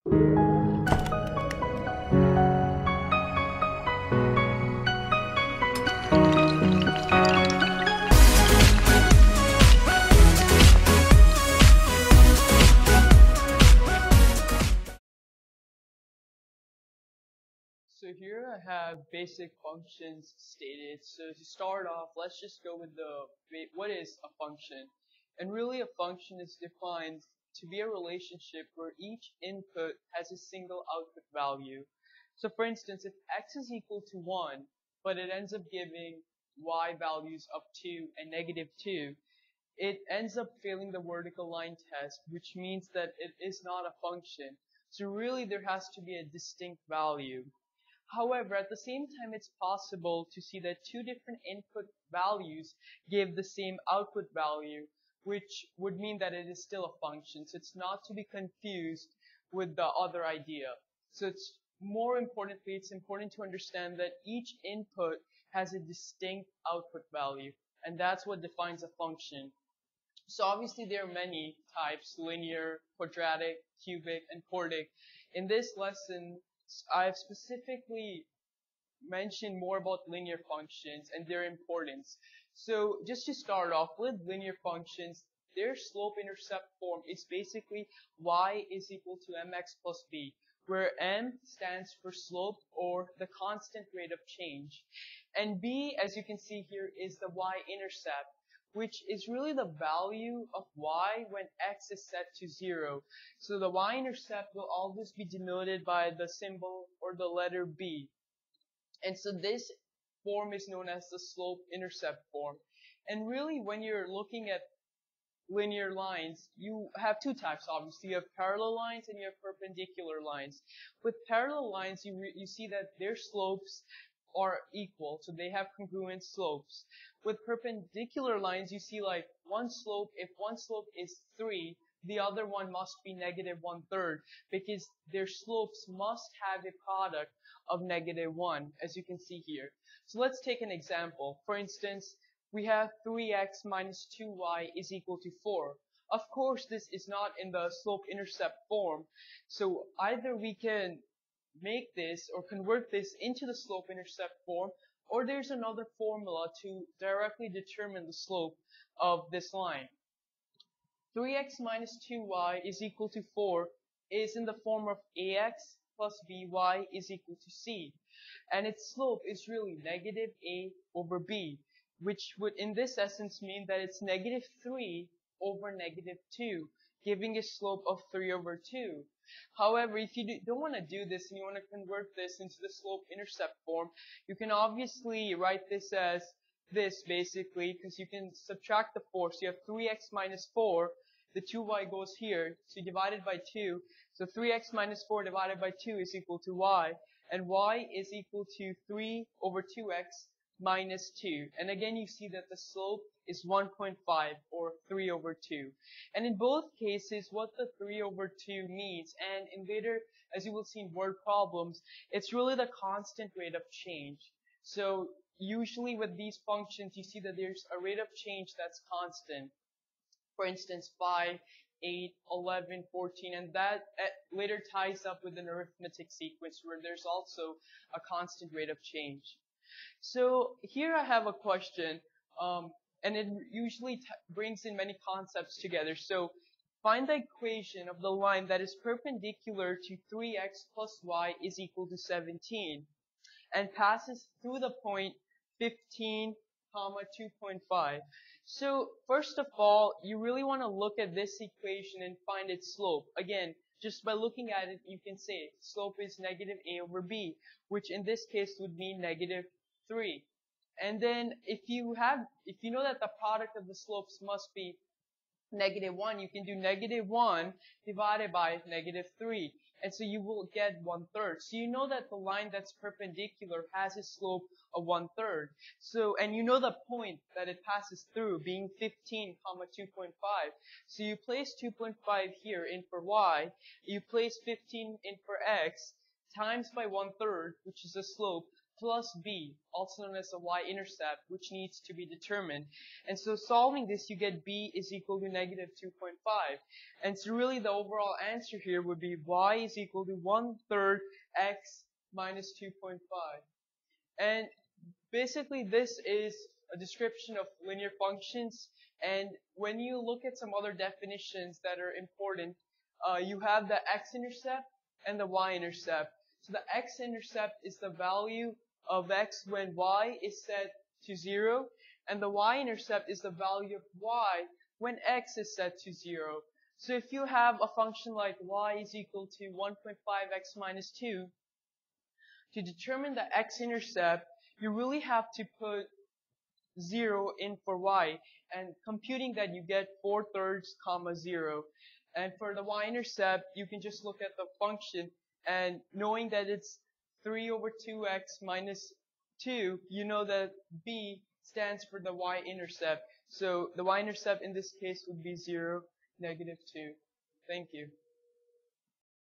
So here I have basic functions stated. So to start off, let's just go with what is a function. And really a function is defined to be a relationship where each input has a single output value. So for instance, if x is equal to 1, but it ends up giving y values up to and negative 2, it ends up failing the vertical line test, which means that it is not a function. So really there has to be a distinct value. However, at the same time, it's possible to see that two different input values give the same output value, which would mean that it is still a function. So it's not to be confused with the other idea. So it's important to understand that each input has a distinct output value, and that's what defines a function. So obviously there are many types: linear, quadratic, cubic, and quartic. In this lesson, I've specifically mentioned more about linear functions and their importance. So just to start off with linear functions, their slope-intercept form is basically y is equal to mx plus b, where m stands for slope or the constant rate of change. And b, as you can see here, is the y-intercept, which is really the value of y when x is set to 0. So the y-intercept will always be denoted by the symbol or the letter b. And so this form is known as the slope-intercept form. And really, when you're looking at linear lines, you have two types, obviously. You have parallel lines and you have perpendicular lines. With parallel lines, you see that their slopes are equal, so they have congruent slopes. With perpendicular lines, you see like if one slope is 3, the other one must be negative 1/3, because their slopes must have a product of negative 1, as you can see here. So let's take an example. For instance, we have 3x minus 2y is equal to 4. Of course, this is not in the slope-intercept form, so either we can make this or convert this into the slope-intercept form, or there's another formula to directly determine the slope of this line. 3x minus 2y is equal to 4 is in the form of ax plus by is equal to c. And its slope is really negative a over b, which would in this essence mean that it's negative 3 over negative 2, giving a slope of 3 over 2. However, if you don't want to do this and you want to convert this into the slope-intercept form, you can obviously write this as this basically, because you can subtract the 4. So you have 3x minus 4, the 2y goes here, so you divide it by 2. So 3x minus 4 divided by 2 is equal to y, and y is equal to 3 over 2x minus 2. And again, you see that the slope is 1.5 or 3 over 2. And in both cases, what the 3 over 2 means, and in later, as you will see in word problems, it's really the constant rate of change. So usually with these functions, you see that there's a rate of change that's constant. For instance, 5, 8, 11, 14, and that later ties up with an arithmetic sequence where there's also a constant rate of change. So here I have a question, and it usually brings in many concepts together. So find the equation of the line that is perpendicular to 3x plus y is equal to 17 and passes through the point 15, 2.5. So first of all, you really want to look at this equation and find its slope. Again, just by looking at it, you can say slope is negative a over b, which in this case would mean negative 3. And then if you know that the product of the slopes must be negative 1, you can do negative 1 divided by negative 3. And so you will get 1/3. So you know that the line that's perpendicular has a slope of 1/3. So, and you know the point that it passes through being 15, 2.5. So you place 2.5 here in for y, you place 15 in for x, times by 1/3, which is the slope, plus b, also known as the y-intercept, which needs to be determined. And so solving this, you get b is equal to negative 2.5. And so really the overall answer here would be y is equal to 1/3 x minus 2.5. And basically this is a description of linear functions. And when you look at some other definitions that are important, you have the x-intercept and the y-intercept. So the x-intercept is the value of x when y is set to 0, and the y-intercept is the value of y when x is set to 0. So if you have a function like y is equal to 1.5x minus 2, to determine the x-intercept, you really have to put 0 in for y, and computing that you get 4/3, 0. And for the y-intercept, you can just look at the function, and knowing that it's 3/2x minus 2, you know that b stands for the y-intercept. So the y-intercept in this case would be 0, negative 2. Thank you.